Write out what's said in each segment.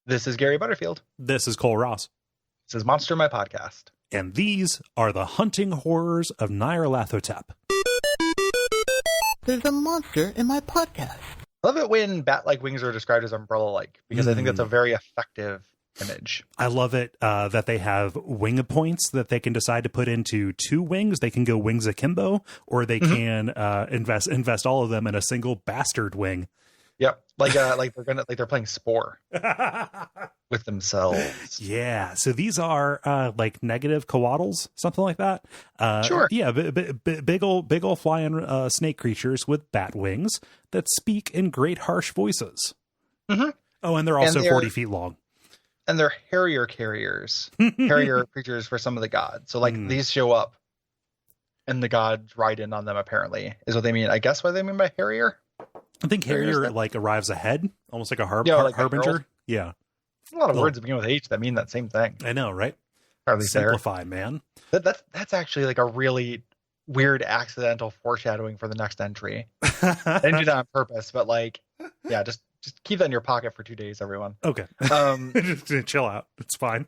This is Gary Butterfield. This is Cole Ross. This is Monster My Podcast. And these are the hunting horrors of Nyarlathotep. There's a monster in my podcast. I love it when bat-like wings are described as umbrella-like, because I think that's a very effective image. I love it that they have wing points that they can decide to put into two wings. They can go wings akimbo, or they can invest all of them in a single bastard wing. Yep, like they're playing Spore with themselves. Yeah, so these are like negative coatls, something like that. Sure. Yeah, big old flying snake creatures with bat wings that speak in great harsh voices. Mm-hmm. Oh, and they're also 40 feet long. And they're Harrier carriers, Harrier creatures for some of the gods. So like these show up, and the gods ride in on them. Apparently, is what they mean. I guess what they mean by Harrier. I think Harrier like arrives ahead, almost like a harbinger. Yeah, a lot of words that begin with H that mean that same thing. I know, right? Hardly simplify, man. That's actually like a really weird accidental foreshadowing for the next entry. I didn't do that on purpose, but like, yeah, just keep that in your pocket for 2 days, everyone. Okay. Just chill out. It's fine.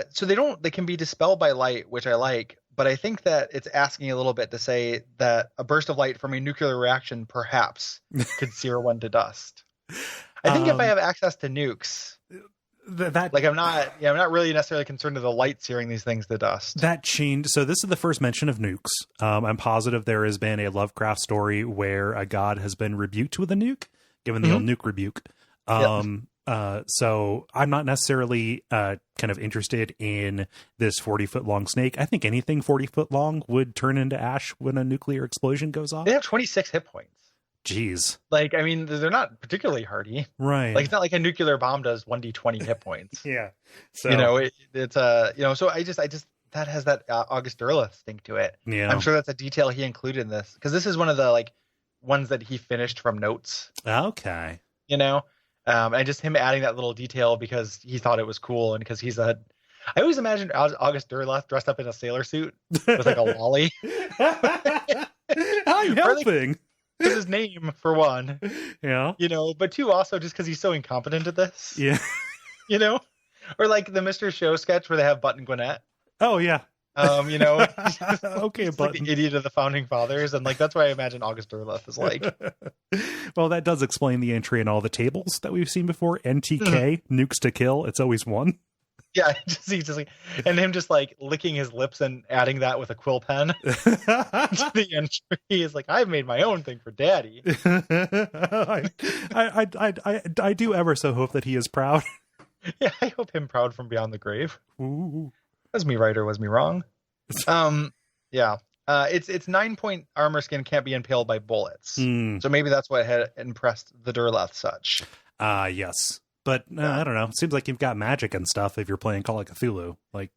So they can be dispelled by light, which I like, but I think that it's asking a little bit to say that a burst of light from a nuclear reaction perhaps could sear one to dust. I think if I have access to nukes, I'm not really necessarily concerned with the light searing these things to dust. That changed. So this is the first mention of nukes. I'm positive there has been a Lovecraft story where a god has been rebuked with a nuke, given the old nuke rebuke. So I'm not necessarily kind of interested in this 40-foot long snake. I think anything 40-foot long would turn into ash when a nuclear explosion goes off. They have 26 hit points. Jeez. Like, I mean, they're not particularly hardy. Right. Like, it's not like a nuclear bomb does 1d20 hit points. Yeah. So, so I just, that has that August Derleth stink to it. Yeah. I'm sure that's a detail he included in this, because this is one of the, like, ones that he finished from notes. Okay. And just him adding that little detail because he thought it was cool, and because I always imagined August Derleth dressed up in a sailor suit with like a lolly. I'm helping. It's his name, for one. Yeah. But two, also just because he's so incompetent at this. Yeah. Or like the Mr. Show sketch where they have Button Gwinnett. Oh, yeah. Okay, but like the idiot of the founding fathers, and like that's what I imagine August Derleth is like. Well, that does explain the entry in all the tables that we've seen before. NTK, nukes to kill. It's always one. Yeah, and him just like licking his lips and adding that with a quill pen to the entry. Is like, I've made my own thing for Daddy. I do ever so hope that he is proud. Yeah, I hope him proud from beyond the grave. Ooh. Was me right or was me wrong? Yeah. It's 9-point armor skin can't be impaled by bullets. So maybe that's what had impressed the Derleth such. Yes. But I don't know. It seems like you've got magic and stuff if you're playing Call of Cthulhu. Like,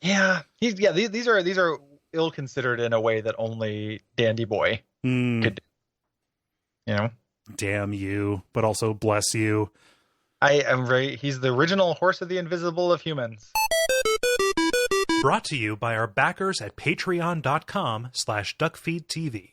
yeah. These are ill considered in a way that only Dandy Boy could do. Damn you, but also bless you. I am he's the original Horse of the Invisible of humans. Brought to you by our backers at patreon.com/Duckfeed.tv.